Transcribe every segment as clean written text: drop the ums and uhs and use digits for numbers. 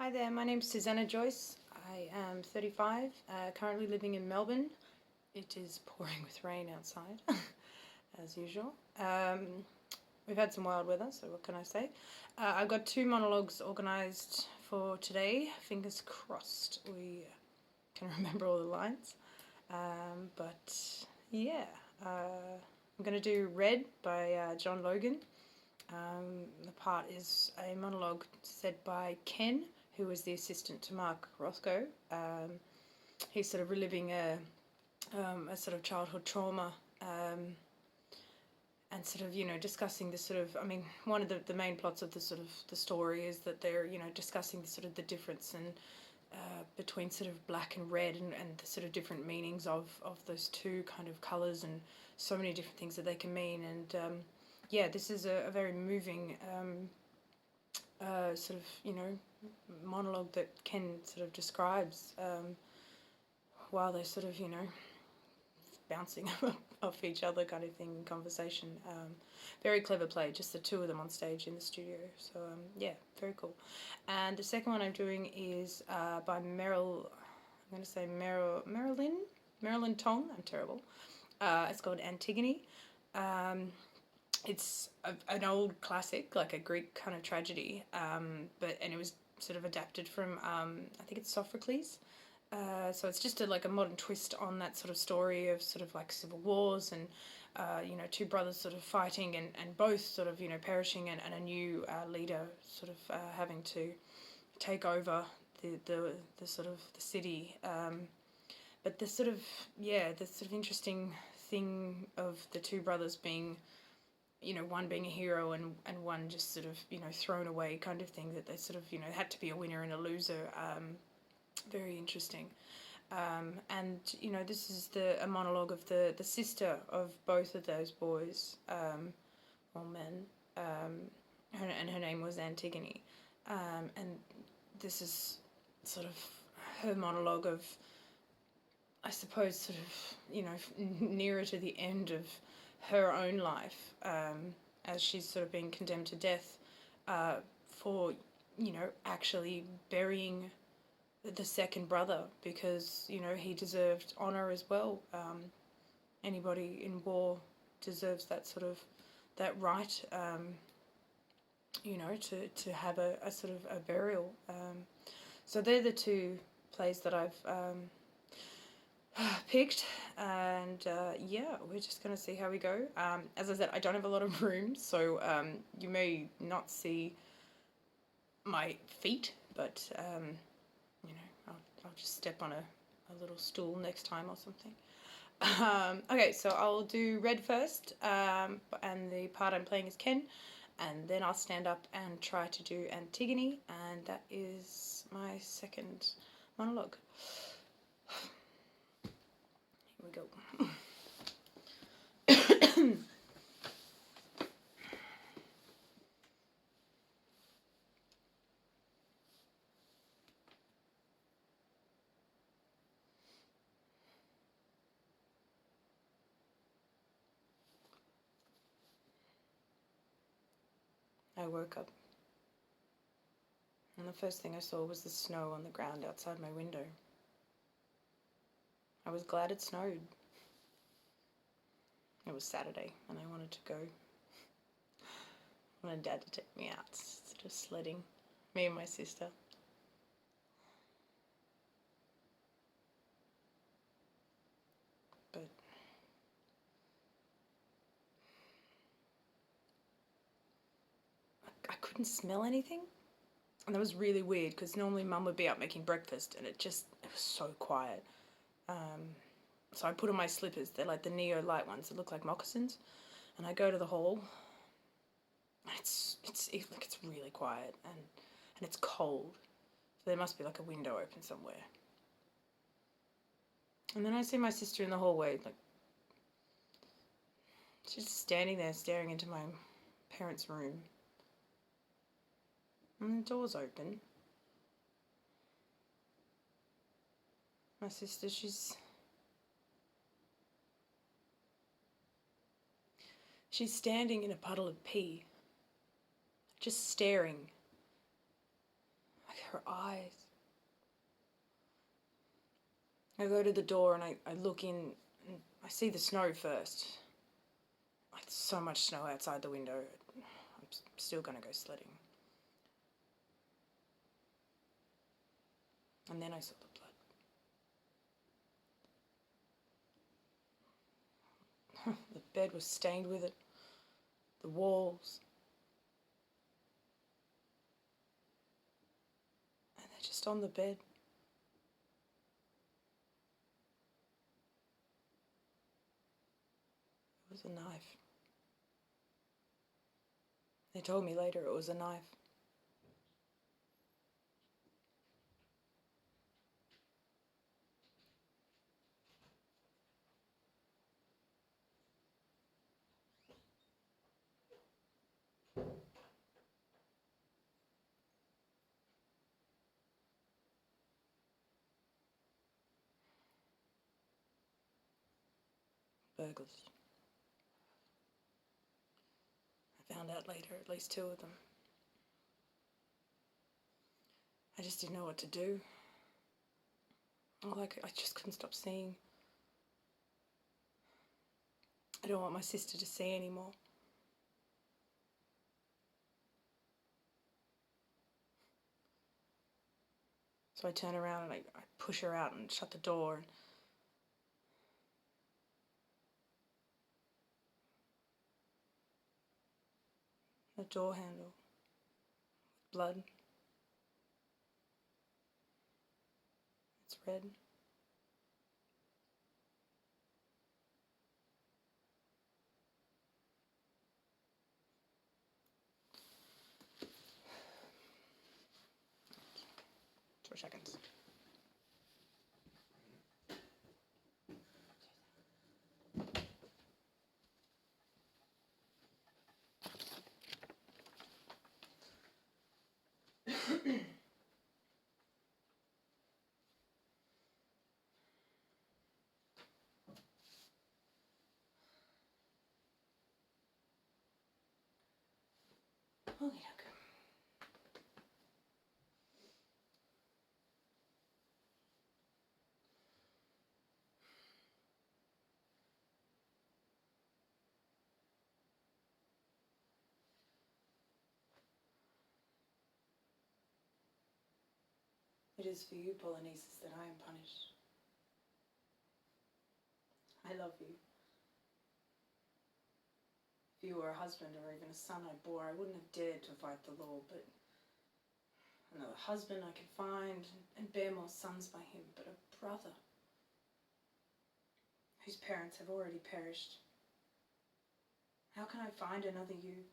Hi there, my name's Susanna Joyce. I am 35, currently living in Melbourne. It is pouring with rain outside, as usual. We've had some wild weather, so what can I say? I've got 2 monologues organised for today. Fingers crossed we can remember all the lines. But yeah, I'm going to do Red by John Logan. The part is a monologue said by Ken, who was the assistant to Mark Rothko. He's sort of reliving a sort of childhood trauma, and sort of, discussing the sort of, one of the main plots of the sort of the story is that they're, discussing the sort of the difference and between sort of black and red, and the sort of different meanings of those two kind of colours, and so many different things that they can mean. And yeah, this is a very moving sort of, monologue that Ken sort of describes while they're sort of, bouncing off each other kind of thing in conversation. Very clever play, just the 2 of them on stage in the studio. So yeah, very cool. And the second one I'm doing is by Marilyn Tong. I'm terrible. It's called Antigone. It's an old classic, like a Greek kind of tragedy, and it was sort of adapted from, I think it's Sophocles. So it's just like a modern twist on that sort of story of sort of like civil wars and, 2 brothers sort of fighting and both sort of, perishing, and a new leader sort of having to take over the sort of the city. But the sort of, the sort of interesting thing of the 2 brothers being, one being a hero and one just sort of, thrown away kind of thing, that they sort of, had to be a winner and a loser. Very interesting. And, this is a monologue of the sister of both of those boys, or men, and her name was Antigone. And this is sort of her monologue of, I suppose, sort of, nearer to the end of her own life, as she's sort of being condemned to death for, actually burying the second brother, because, he deserved honour as well. Anybody in war deserves that sort of, that right, to have a sort of a burial. So they're the 2 plays that I've picked, and yeah, we're just going to see how we go. As I said, I don't have a lot of room, so you may not see my feet, but I'll just step on a little stool next time or something. Okay, so I'll do Red first, and the part I'm playing is Ken, and then I'll stand up and try to do Antigone, and that is my second monologue. Here we go. I woke up, and the first thing I saw was the snow on the ground outside my window. I was glad it snowed. It was Saturday, and I wanted to go. I wanted Dad to take me out, just sledding, me and my sister. But I couldn't smell anything. And that was really weird, because normally Mum would be out making breakfast, and it was so quiet. So I put on my slippers. They're like the Neo light ones that look like moccasins. And I go to the hall. And it's really quiet, and it's cold. So there must be like a window open somewhere. And then I see my sister in the hallway, like, she's just standing there staring into my parents' room. And the door's open. My sister, she's standing in a puddle of pee, just staring. Like, her eyes. I go to the door and I look in and I see the snow first. Like, there's so much snow outside the window. I'm still going to go sledding. And then I saw the blood. The bed was stained with it. The walls. And they're just on the bed. It was a knife. They told me later it was a knife. Burglars. I found out later, at least 2 of them. I just didn't know what to do. I just couldn't stop seeing. I don't want my sister to see anymore. So I turn around and I push her out and shut the door. The door handle. Blood. It's red. For seconds. Holy heck. It is for you, Polynices, that I am punished. I love you. If you were a husband or even a son I bore, I wouldn't have dared to fight the law, but another husband I could find and bear more sons by him, but a brother whose parents have already perished. How can I find another you?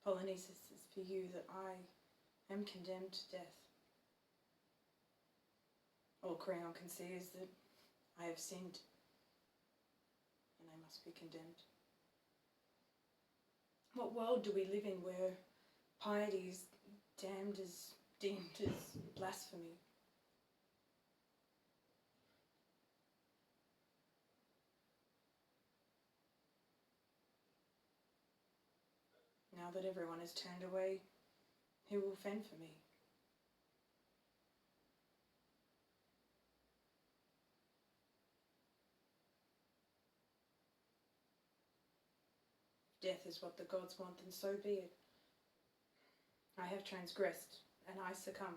Polynices, it's for you that I am condemned to death. All Creon can see is that I have sinned and I must be condemned. What world do we live in where piety is deemed as blasphemy? Now that everyone has turned away, who will fend for me? If death is what the gods want, then so be it. I have transgressed, and I succumb.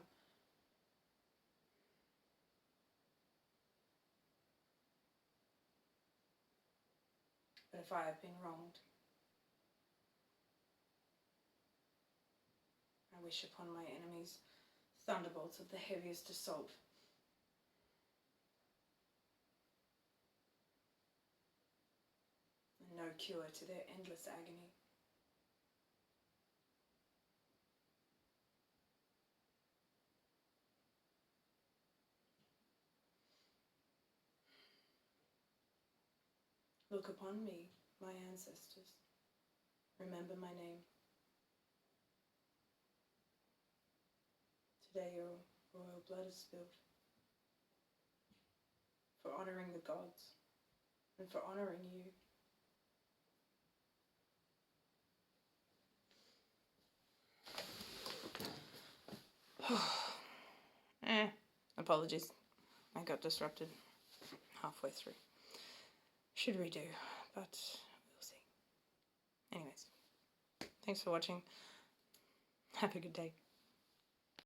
But if I have been wronged, I wish upon my enemies thunderbolts of the heaviest assault. And no cure to their endless agony. Look upon me, my ancestors. Remember my name. Today your royal blood is spilled. For honouring the gods, and for honouring you. Apologies. I got disrupted halfway through. Should redo, but we'll see. Anyways, thanks for watching. Have a good day.